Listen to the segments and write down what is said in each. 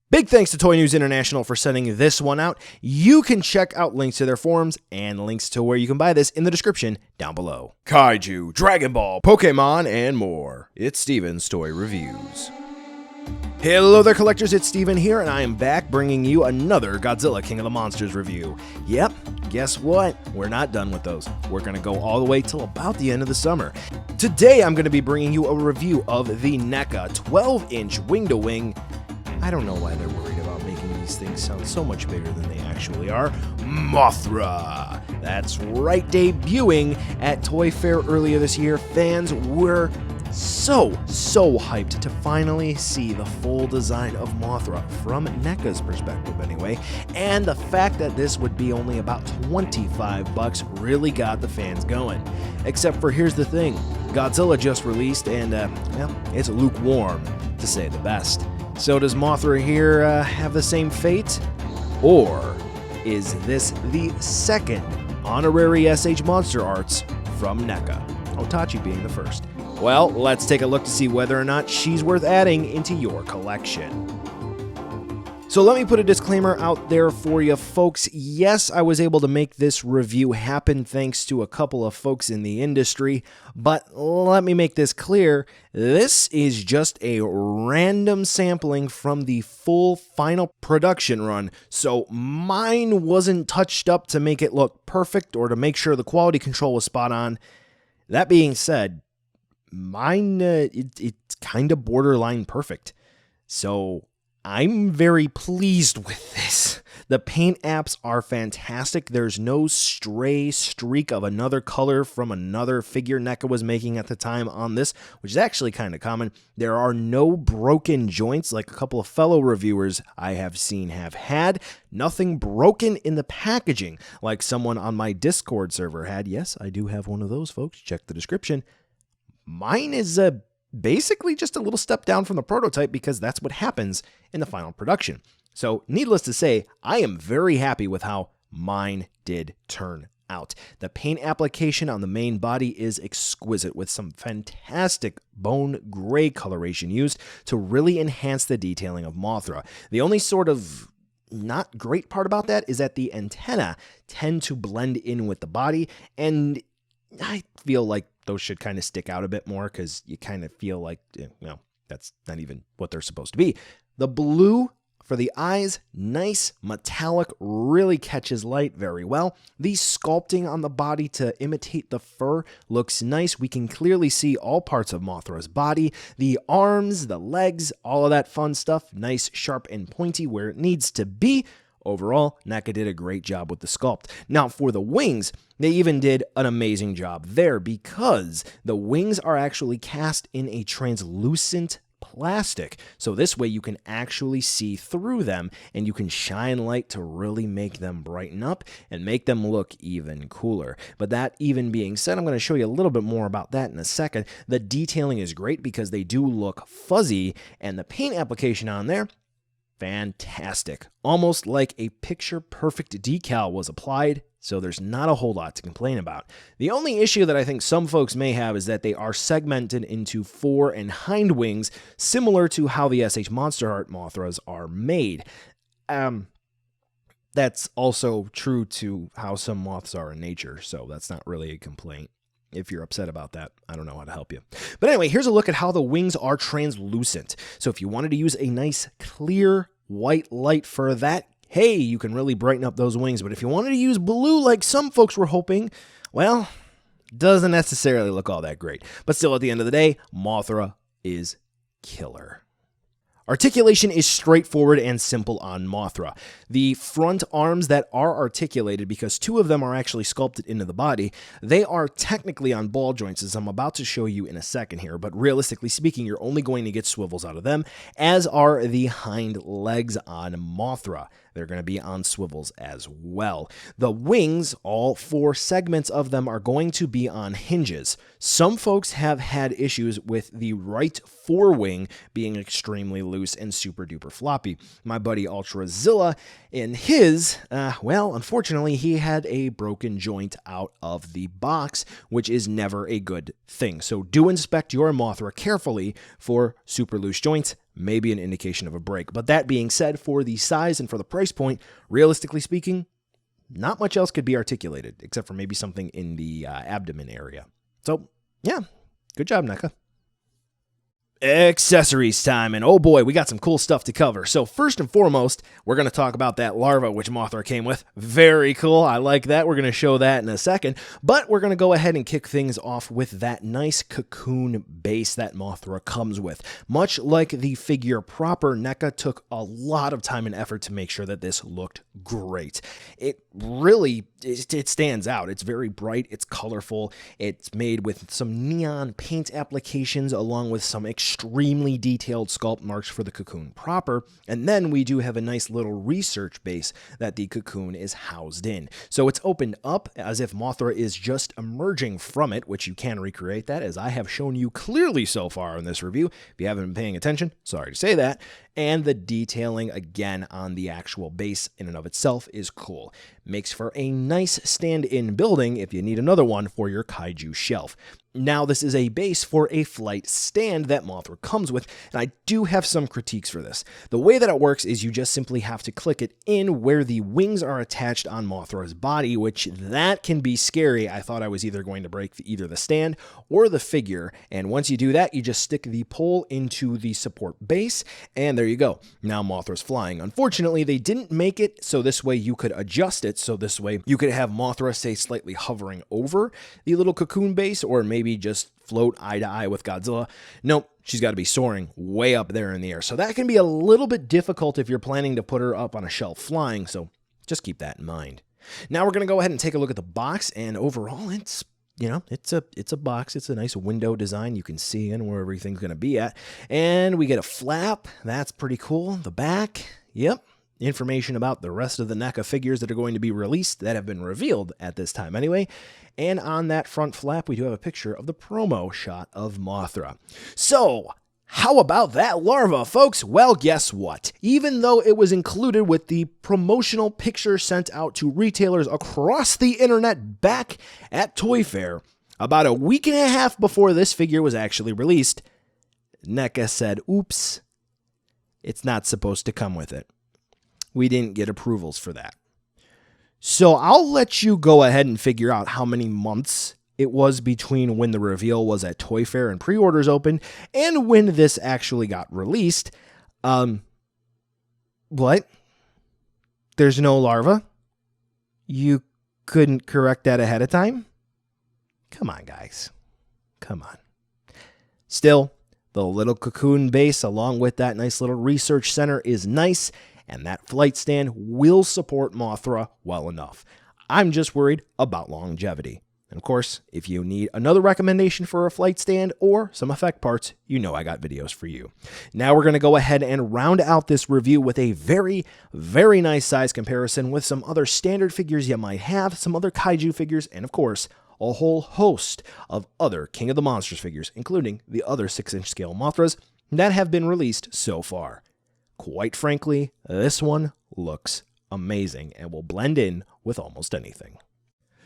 Big thanks to Toy News International for sending this one out. You can check out links to their forums and links to where you can buy this in the description down below. Kaiju, Dragon Ball, Pokemon, and more. It's Steven's Toy Reviews. Hello there, collectors, it's Steven here, and I am back bringing you another Godzilla King of the Monsters review. Yep, guess what? We're not done with those. We're going to go all the way till about the end of the summer. Today, I'm going to be bringing you a review of the NECA 12-inch wing-to-wing. I don't know why they're worried about making these things sound so much bigger than they actually are. Mothra! That's right, debuting at Toy Fair earlier this year. Fans were so hyped to finally see the full design of Mothra, from NECA's perspective anyway, and the fact that this would be only about $25 really got the fans going. Except for, here's the thing, Godzilla just released and, well, it's lukewarm, to say the best. So does Mothra here have the same fate? Or is this the second honorary SH Monster Arts from NECA? Otachi being the first. Well, let's take a look to see whether or not she's worth adding into your collection. So let me put a disclaimer out there for you folks. Yes, I was able to make this review happen thanks to a couple of folks in the industry, but let me make this clear. This is just a random sampling from the full final production run, so mine wasn't touched up to make it look perfect or to make sure the quality control was spot on. That being said, mine, it's kind of borderline perfect. So I'm very pleased with this. The paint apps are fantastic. There's no stray streak of another color from another figure NECA was making at the time on this, which is actually kind of common. There are no broken joints like a couple of fellow reviewers I have seen have had. Nothing broken in the packaging like someone on my Discord server had. Yes, I do have one of those, folks. Check the description. Mine is basically just a little step down from the prototype because that's what happens in the final production. So needless to say, I am very happy with how mine did turn out. The paint application on the main body is exquisite with some fantastic bone gray coloration used to really enhance the detailing of Mothra. The only sort of not great part about that is that the antenna tend to blend in with the body, and I feel like those should kind of stick out a bit more because you kind of feel like, well, that's not even what they're supposed to be. The blue for the eyes, nice, metallic, really catches light very well. The sculpting on the body to imitate the fur looks nice. We can clearly see all parts of Mothra's body, the arms, the legs, all of that fun stuff. Nice, sharp, and pointy where it needs to be. Overall, NECA did a great job with the sculpt. Now, for the wings, they even did an amazing job there because the wings are actually cast in a translucent plastic. So this way you can actually see through them and you can shine light to really make them brighten up and make them look even cooler. But that even being said, I'm going to show you a little bit more about that in a second. The detailing is great because they do look fuzzy, and the paint application on there, fantastic. Almost like a picture-perfect decal was applied, so there's not a whole lot to complain about. The only issue that I think some folks may have is that they are segmented into fore and hind wings, similar to how the SH Monster Art Mothras are made. That's also true to how some moths are in nature, so that's not really a complaint. If you're upset about that, I don't know how to help you. But anyway, here's a look at how the wings are translucent. So if you wanted to use a nice clear white light for that, hey, you can really brighten up those wings. But if you wanted to use blue like some folks were hoping, well, doesn't necessarily look all that great. But still, at the end of the day, Mothra is killer. Articulation is straightforward and simple on Mothra. The front arms that are articulated, because two of them are actually sculpted into the body, they are technically on ball joints, as I'm about to show you in a second here, but realistically speaking, you're only going to get swivels out of them, as are the hind legs on Mothra. They're going to be on swivels as well. The wings, all four segments of them, are going to be on hinges. Some folks have had issues with the right forewing being extremely loose and super duper floppy. My buddy Ultrazilla, in his, well, unfortunately, he had a broken joint out of the box, which is never a good thing. So do inspect your Mothra carefully for super loose joints. maybe an indication of a break. But that being said, for the size and for the price point, realistically speaking, not much else could be articulated, except for maybe something in the abdomen area. So, yeah, good job, NECA. Accessories time, and oh boy, we got some cool stuff to cover. So first and foremost, we're going to talk about that larva which Mothra came with. Very cool, I like that. We're going to show that in a second, but we're going to go ahead and kick things off with that nice cocoon base that Mothra comes with. Much like the figure proper, NECA took a lot of time and effort to make sure that this looked great. It really, it stands out. It's very bright, it's colorful, it's made with some neon paint applications along with some extremely detailed sculpt marks for the cocoon proper, and then we do have a nice little research base that the cocoon is housed in. So it's opened up as if Mothra is just emerging from it, which you can recreate that, as I have shown you clearly so far in this review. If you haven't been paying attention, sorry to say that. And the detailing, again, on the actual base in and of itself is cool. Makes for a nice stand-in building if you need another one for your kaiju shelf. Now, this is a base for a flight stand that Mothra comes with, and I do have some critiques for this. The way that it works is you just simply have to click it in where the wings are attached on Mothra's body, which that can be scary. I thought I was either going to break either the stand or the figure, and once you do that, you just stick the pole into the support base, and there you go. Now Mothra's flying. Unfortunately, they didn't make it so this way you could adjust it, so this way you could have Mothra, say, slightly hovering over the little cocoon base, or maybe just float eye to eye with Godzilla. Nope, she's got to be soaring way up there in the air. So that can be a little bit difficult if you're planning to put her up on a shelf flying, so just keep that in mind. Now we're going to go ahead and take a look at the box, and overall it's, you know, it's a box. It's a nice window design. You can see in where everything's going to be at. And we get a flap. That's pretty cool. The back, yep. Information about the rest of the NECA figures that are going to be released that have been revealed at this time anyway. And on that front flap, we do have a picture of the promo shot of Mothra. So, how about that larva, folks? Well, guess what? Even though it was included with the promotional picture sent out to retailers across the internet back at Toy Fair, about a week and a half before this figure was actually released, NECA said, oops, it's not supposed to come with it. We didn't get approvals for that. So I'll let you go ahead and figure out how many months it was between when the reveal was at Toy Fair and pre-orders opened and when this actually got released. What? There's no larva? You couldn't correct that ahead of time? Come on, guys. Come on. Still, the little cocoon base along with that nice little research center is nice, and that flight stand will support Mothra well enough. I'm just worried about longevity. And of course, if you need another recommendation for a flight stand or some effect parts, you know I got videos for you. Now we're going to go ahead and round out this review with a very, very nice size comparison with some other standard figures you might have, some other kaiju figures, and of course, a whole host of other King of the Monsters figures, including the other 6-inch scale Mothras that have been released so far. Quite frankly, this one looks amazing and will blend in with almost anything.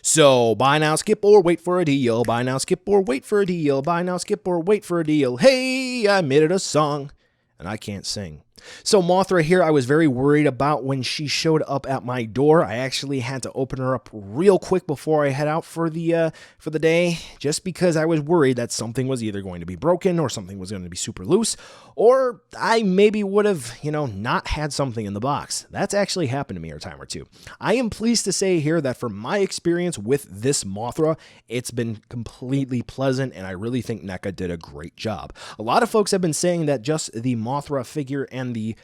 So, buy now, skip, or wait for a deal. Buy now, skip, or wait for a deal. Buy now, skip, or wait for a deal. Hey, I made it a song, and I can't sing. So Mothra here, I was very worried about when she showed up at my door. I actually had to open her up real quick before I head out for the day, just because I was worried that something was either going to be broken or something was going to be super loose, or I maybe would have, not had something in the box. That's actually happened to me a time or two. I am pleased to say here that from my experience with this Mothra, it's been completely pleasant, and I really think NECA did a great job. A lot of folks have been saying that just the Mothra figure and the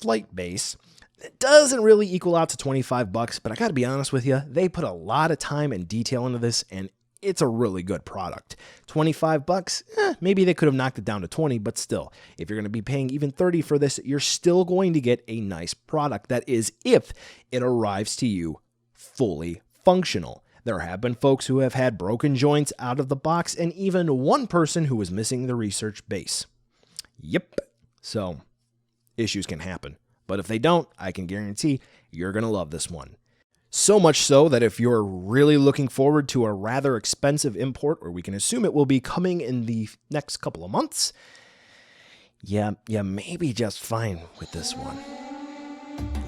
flight base, it doesn't really equal out to $25, but I gotta be honest with you, they put a lot of time and detail into this, and it's a really good product. $25, maybe they could have knocked it down to 20, but still, if you're going to be paying even 30 for this, you're still going to get a nice product. That is, if it arrives to you fully functional. There have been folks who have had broken joints out of the box, and even one person who was missing the research base. Yep. So, issues can happen. But if they don't, I can guarantee you're going to love this one. So much so that if you're really looking forward to a rather expensive import, or we can assume it will be coming in the next couple of months, you may be just fine with this one.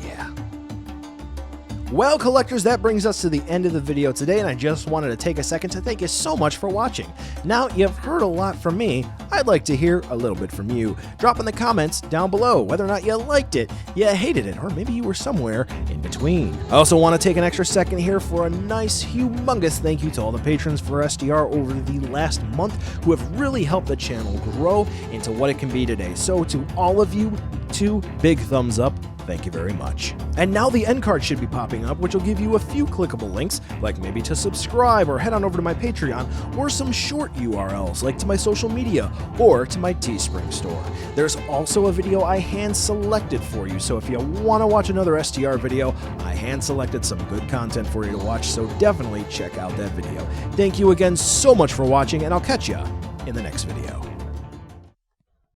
Yeah. Well, collectors, that brings us to the end of the video today, and I just wanted to take a second to thank you so much for watching. Now, you've heard a lot from me. I'd like to hear a little bit from you. Drop in the comments down below whether or not you liked it, you hated it, or maybe you were somewhere in between. I also want to take an extra second here for a nice, humongous thank you to all the patrons for SDR over the last month who have really helped the channel grow into what it can be today. So to all of you, 2 big thumbs up. Thank you very much. And now the end card should be popping up, which will give you a few clickable links, like maybe to subscribe or head on over to my Patreon, or some short URLs like to my social media or to my Teespring store. There's also a video I hand selected for you, so if you want to watch another STR video, I hand selected some good content for you to watch, so definitely check out that video. Thank you again so much for watching, and I'll catch ya in the next video.